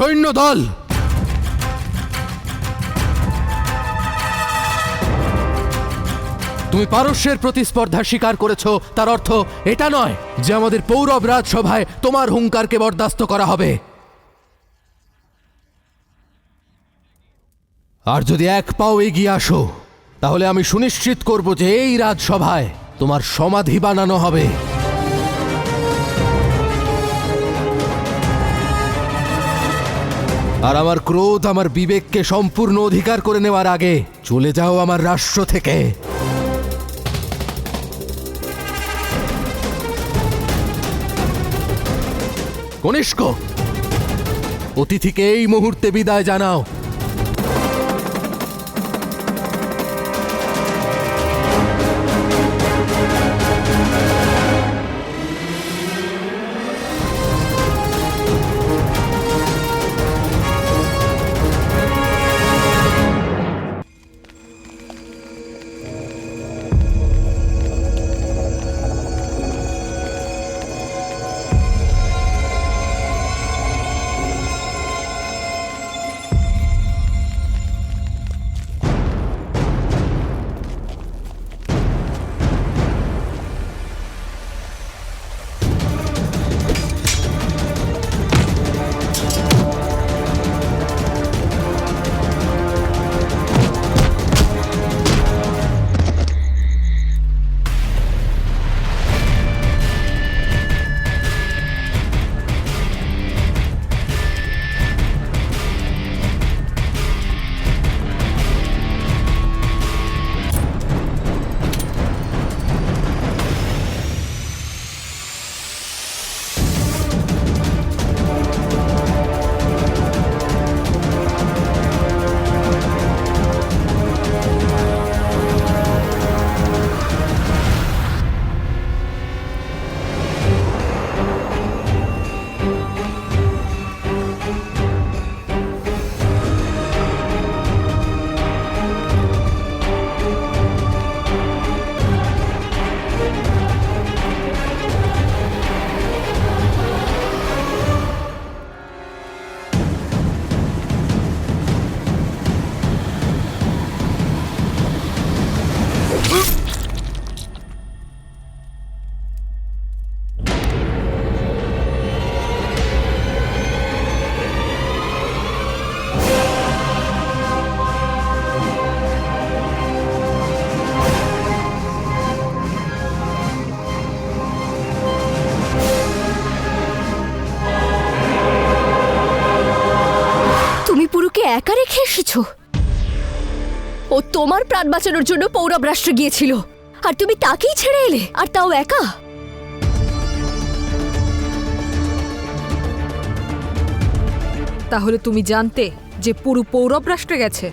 সৈন্যদল, তুমি পারস্যের প্রতিস্পর্ধা স্বীকার করেছো, তার অর্থ এটা নয় যে আমাদের পৌরব রাজসভায় তোমার হুঙ্কারকে বরদাস্ত করা হবে। আর যদি এক পাও এগিয়ে আসো, তাহলে আমি সুনিশ্চিত করব যে এই রাজসভায় তোমার সমাধি বানানো হবে। আর আমার ক্রোধ আমার বিবেককে সম্পূর্ণ অধিকার করে নেওয়ার আগে চলে যাও আমার রাষ্ট্র থেকে। কনিষ্ক, অতিথিকে এই মুহূর্তে বিদায় জানাও। একা রেখে এসেছো? ও তোমার প্রাণ বাঁচানোর জন্য পৌরব রাষ্ট্রে গিয়েছিল, আর তুমি তাকেই ছেড়ে এলে, আর তাও একা। তাহলে তুমি জানতে যে পুরো পৌরব রাষ্ট্রে গেছে?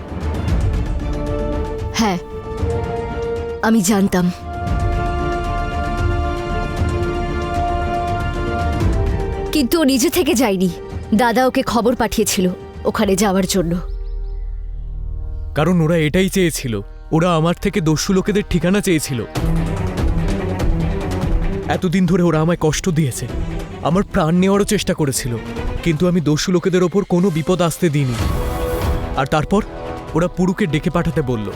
হ্যাঁ, আমি জানতাম। কিন্তু ও নিজে থেকে যায়নি, দাদা ওকে খবর পাঠিয়েছিল ওখানে যাওয়ার জন্য। কারণ ওরা এটাই চেয়েছিল, ওরা আমার থেকে দস্যু লোকেদের ঠিকানা চেয়েছিল। এতদিন ধরে ওরা আমায় কষ্ট দিয়েছে, আমার প্রাণ নেওয়ারও চেষ্টা করেছিল, কিন্তু আমি দস্যু লোকেদের ওপর কোনো বিপদ আসতে দিইনি। আর তারপর ওরা পুরুকে ডেকে পাঠাতে বলল,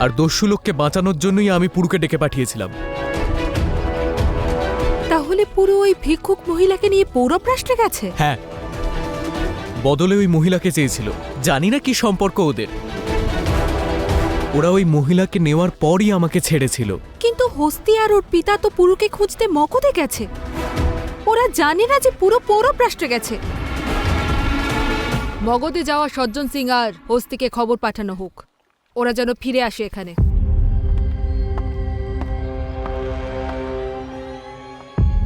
আর দস্যু লোককে বাঁচানোর জন্যই আমি পুরুকে ডেকে পাঠিয়েছিলাম। তাহলে পুরো ওই ভিক্ষুক মহিলাকে নিয়ে পৌরব রাষ্ট্রে গেছে? হ্যাঁ, বদলে ওই মহিলাকে চেয়েছিল। জানি না কি সম্পর্ক ওদের। ওরা ওই মহিলাকে নেওয়ার পরই আমাকে ছেড়েছিল। কিন্তু হস্তি আর ওর পিতা তো পুরুকে খুঁজতে মগধে গেছে। ওরা জানে না যে পুরো পৌরব রাষ্ট্রে গেছে। মগধে যাওয়া সজ্জন সিং আর হস্তিকে খবর পাঠানো হোক, ওরা যেন ফিরে আসে এখানে।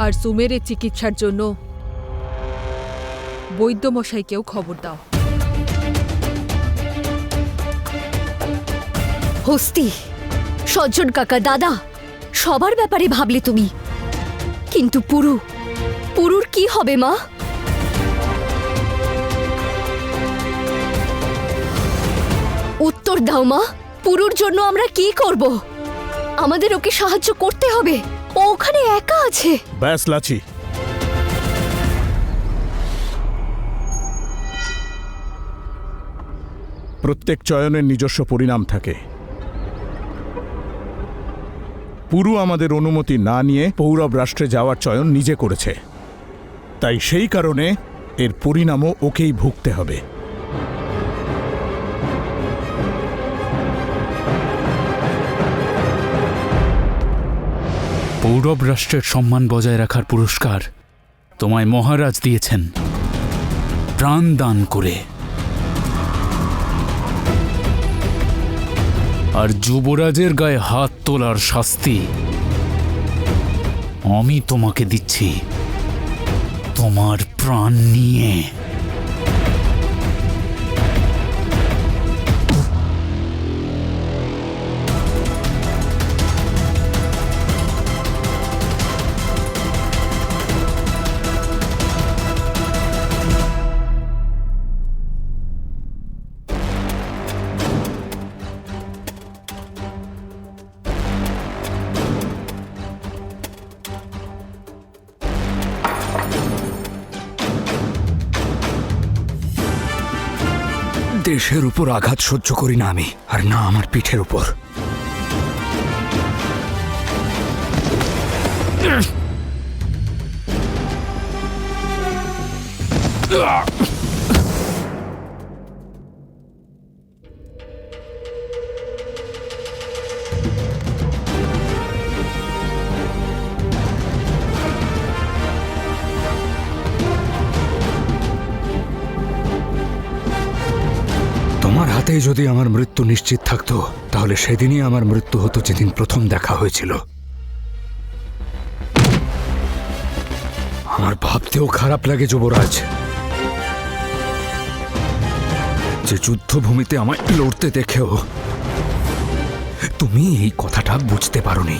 আর সুমেরের চিকিৎসার জন্য বৈদ্যমশাইকেও খবর দাও। হস্তি, সজ্জন কাকা, দাদা, সবার ব্যাপারে ভাবলে তুমি, কিন্তু পুরুর কি হবে মা? উত্তর দাও মা, পুরুর জন্য আমরা কি করব? আমাদের ওকে সাহায্য করতে হবে, ও ওখানে একা আছে। ব্যাস লাচি, প্রত্যেক চয়নের নিজস্ব পরিণাম থাকে। পুরু আমাদের অনুমতি না নিয়ে পৌরব রাষ্ট্রে যাওয়ার চয়ন নিজে করেছে, তাই সেই কারণে এর পরিণামও ওকেই ভুগতে হবে। পৌরব রাষ্ট্রের সম্মান বজায় রাখার পুরস্কার তোমায় মহারাজ দিয়েছেন প্রাণ দান করে, আর যুবরাজের গায়ে হাত তোলার শাস্তি আমি তোমাকে দিচ্ছি তোমার প্রাণ নিয়ে। দেশের উপর আঘাত সহ্য করি না আমি, আর না আমার পিঠের উপর। তোমার হাতেই যদি আমার মৃত্যু নিশ্চিত থাকতো, তাহলে সেদিনই আমার মৃত্যু হতো যেদিন প্রথম দেখা হয়েছিল। আমার ভাবতেও খারাপ লাগে যুবরাজ, যে যুদ্ধভূমিতে আমায় লড়তে দেখেও তুমি এই কথাটা বুঝতে পারোনি।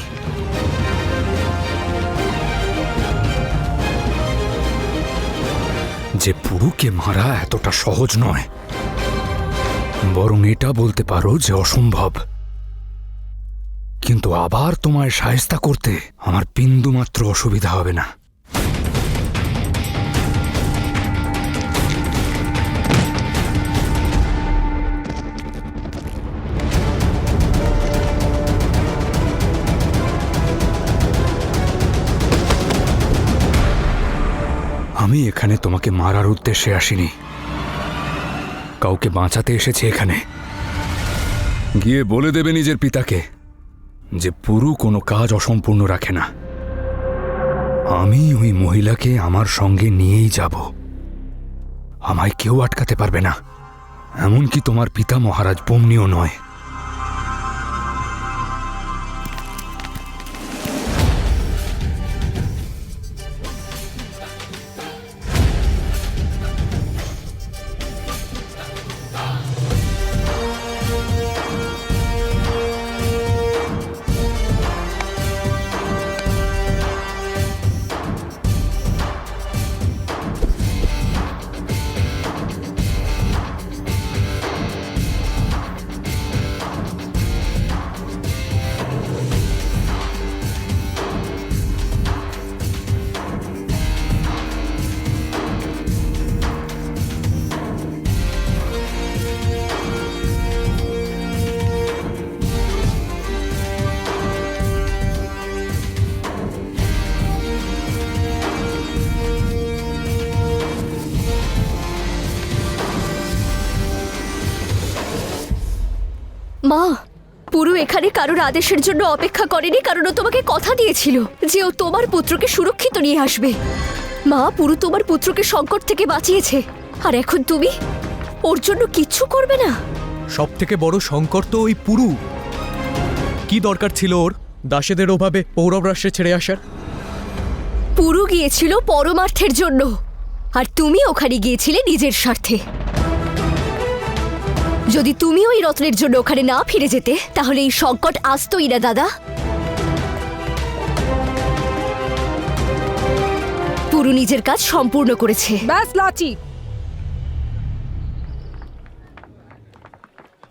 যে পুরুকে মারা এতটা সহজ নয়, বরং এটা বলতে পারো যে অসম্ভব। কিন্তু আবার তোমায় সায়স্তা করতে আমার বিন্দুমাত্র অসুবিধা হবে না। আমি এখানে তোমাকে মারার উদ্দেশ্যে আসিনি, কাউকে বাঁচাতে এসেছে এখানে। গিয়ে বলে দেবে নিজের পিতাকে যে পুরু কোনো কাজ অসম্পূর্ণ রাখে না। আমি ওই মহিলাকে আমার সঙ্গে নিয়েই যাব, আমায় কেউ আটকাতে পারবে না, এমনকি তোমার পিতা মহারাজ বমনিও নয়। মা, পুরু এখানে কারোর আদেশের জন্য অপেক্ষা করেনি, কারণ ও তোমাকে কথা দিয়েছিল যে ও তোমার পুত্রকে সুরক্ষিত নিয়ে আসবে। মা, পুরু তোমার পুত্রকে সংকট থেকে বাঁচিয়েছে, আর এখন তুমি ওর জন্য কিচ্ছু করবে না? সব থেকে বড় সংকট তো ওই পুরু। কি দরকার ছিল ওর দাসেদের অভাবে পৌরব রাষ্ট্রে ছেড়ে আসার? পুরু গিয়েছিল পরমার্থের জন্য, আর তুমি ওখানে গিয়েছিলে নিজের স্বার্থে। যদি তুমি ওই রত্নের জন্য ওখানে না ফিরে যেতে, তাহলে এই সংকট আসতোই না দাদা। পুরু নিজের কাজ সম্পূর্ণ করেছে। ব্যাস লাচি,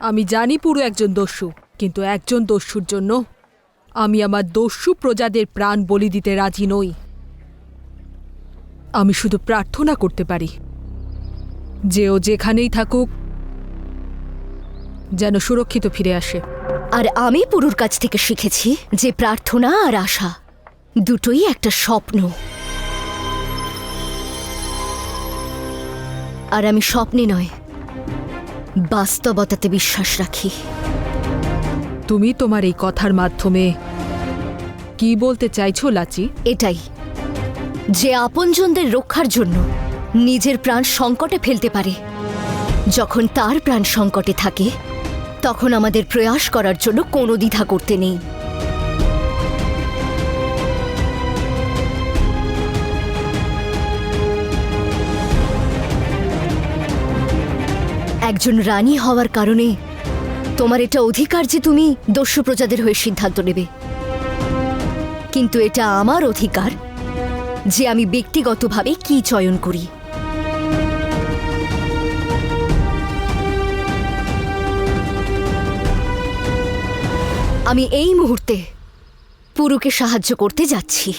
আমি জানি পুরো একজন দস্যু, কিন্তু একজন দস্যুর জন্য আমি আমার দস্যু প্রজাদের প্রাণ বলি দিতে রাজি নই। আমি শুধু প্রার্থনা করতে পারি যে ও যেখানেই থাকুক যেন সুরক্ষিত ফিরে আসে। আর আমি পুরুর কাছ থেকে শিখেছি যে প্রার্থনা আর আশা দুটোই একটা স্বপ্ন। আর আমি স্বপ্নে নয়, বাস্তবতাতে বিশ্বাস রাখি। তুমি তোমার এই কথার মাধ্যমে কি বলতে চাইছো লাচি? এটাই, যে আপনজনদের রক্ষার জন্য নিজের প্রাণ সংকটে ফেলতে পারে, যখন তার প্রাণ সংকটে থাকে তখন আমাদের প্রয়াস করার জন্য কোনো দ্বিধা করতে নেই। একজন রানী হওয়ার কারণে তোমার এটা অধিকার যে তুমি দস্যু প্রজাদের হয়ে সিদ্ধান্ত নেবে, কিন্তু এটা আমার অধিকার যে আমি ব্যক্তিগতভাবে কি চয়ন করি। আমি এই মুহূর্তে পুরুকে সাহায্য করতে যাচ্ছি।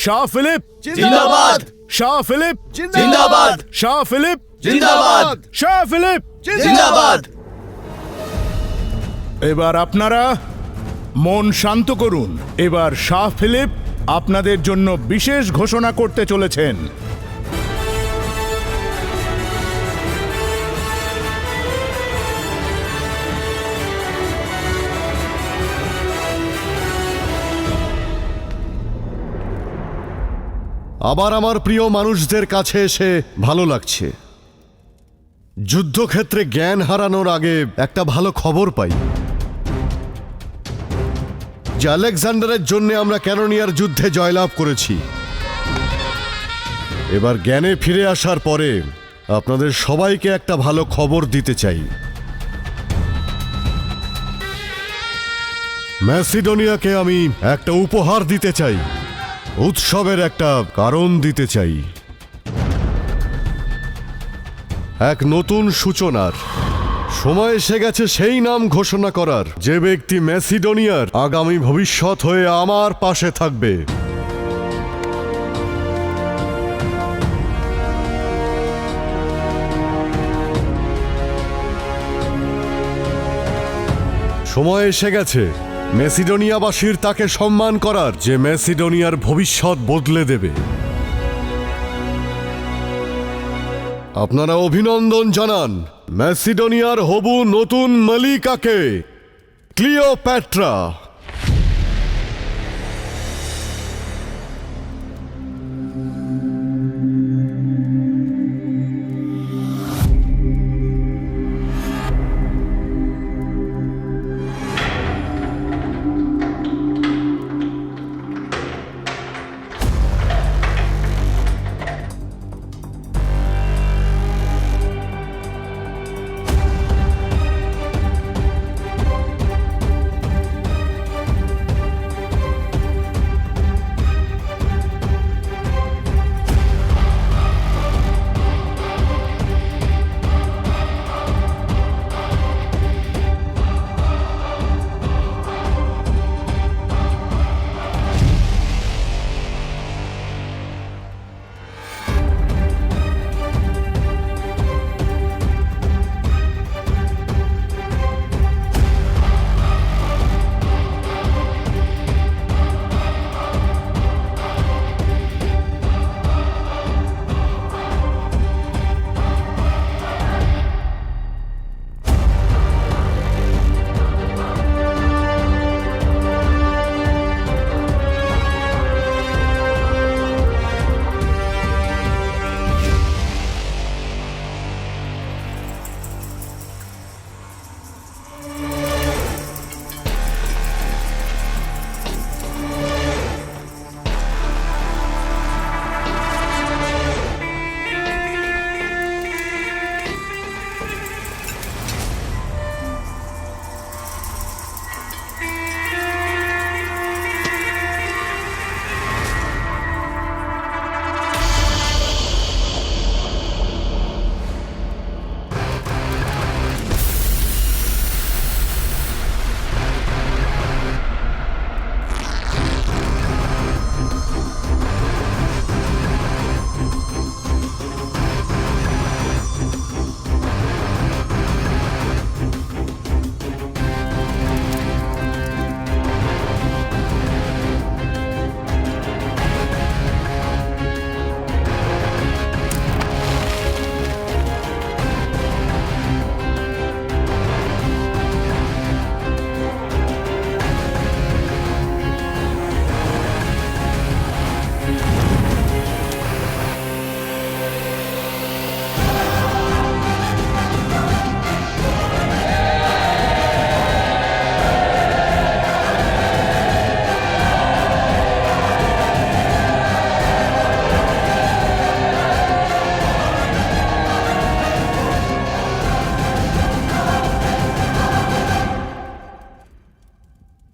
শাহ ফিলিপ জিন্দাবাদ! শাহ ফিলিপ জিন্দাবাদ! শাহ ফিলিপ জিন্দাবাদ! শাহ ফিলিপ জিন্দাবাদ! এবার আপনারা মন শান্ত করুন। এবার শাহ ফিলিপ আপনাদের জন্য বিশেষ ঘোষণা করতে চলেছেন। আবার আমার প্রিয় মানুষদের কাছে এসে ভালো লাগছে। যুদ্ধক্ষেত্রে জ্ঞান হারানোর আগে একটা ভালো খবর পাই যে আলেকজান্ডারের জন্য আমরা ক্যানোনিয়ার যুদ্ধে জয়লাভ করেছি। এবার জ্ঞানে ফিরে আসার পরে আপনাদের সবাইকে একটা ভালো খবর দিতে চাই। ম্যাসিডোনিয়াকে আমি একটা উপহার দিতে চাই, উৎসবের একটা কারণ দিতে চাই, এক নতুন সূচনার সময় এসে গেছে সেই নাম ঘোষণা করার যে ব্যক্তি ম্যাসিডোনিয়ার আগামী ভবিষ্যৎ হয়ে আমার পাশে থাকবে। সময় এসে গেছে ম্যাসিডোনিয়াবাসীর তাকে সম্মান করার যে ম্যাসিডোনিয়ার ভবিষ্যৎ বদলে দেবে। আপনারা অভিনন্দন জানান ম্যাসিডোনিয়ার হবু নতুন মালিকাকে, ক্লিওপ্যাট্রা।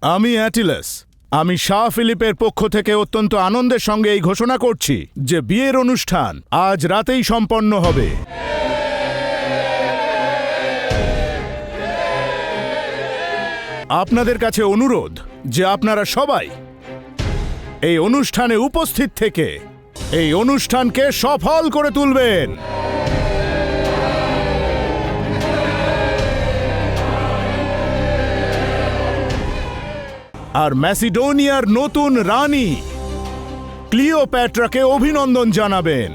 আমি অ্যাটিলাস। আমি শাহ ফিলিপের পক্ষ থেকে অত্যন্ত আনন্দের সঙ্গে এই ঘোষণা করছি যে বিয়ের অনুষ্ঠান আজ রাতেই সম্পন্ন হবে। আপনাদের কাছে অনুরোধ যে আপনারা সবাই এই অনুষ্ঠানে উপস্থিত থেকে এই অনুষ্ঠানকে সফল করে তুলবেন। আর ম্যাসিডোনিয়ার নতুন রানী ক্লিওপ্যাট্রাকে অভিনন্দন জানাবেন।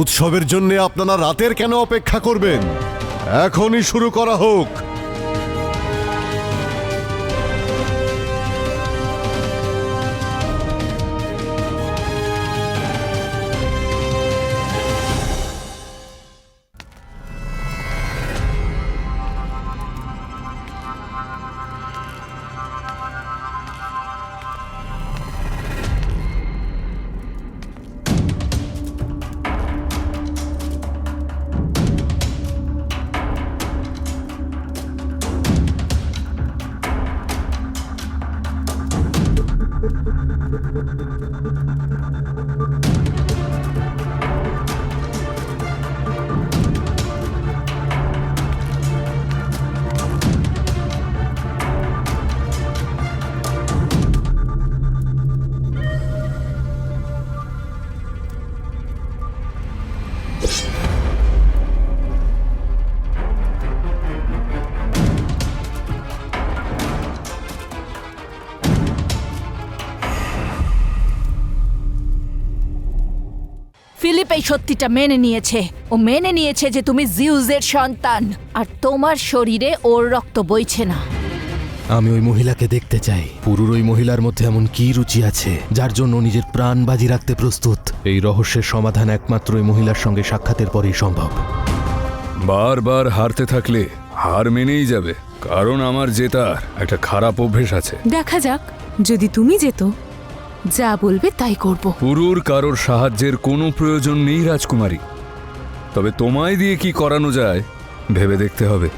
উৎসবের জন্য আপনারা রাতের কেন অপেক্ষা করবেন? এখনই শুরু করা হোক। ফিলিপ এই সত্যিটা মেনে নিয়েছে। ও মেনে নিয়েছে যে তুমি জিউসের সন্তান, আর তোমার শরীরে ওর রক্ত বইছে না। আমি ওই মহিলাকে দেখতে চাই। পুরুর ওই মহিলার মধ্যে এমন কি রুচি আছে যার জন্য ও নিজের প্রাণ বাজি রাখতে প্রস্তুত? এই রহস্যের সমাধান একমাত্র ওই মহিলার সঙ্গে সাক্ষাতের পরেই সম্ভব। বারবার হারতে থাকলে হার মেনেই যাবে, কারণ আমার জেতার একটা খারাপ অভ্যেস আছে। দেখা যাক, যদি তুমি যেত, যা বলবে তাই করব। পুরুর কারোর সাহায্যের কোনো প্রয়োজন নেই রাজকুমারী, তবে তোমায় দিয়ে কি করানো যায় ভেবে দেখতে হবে।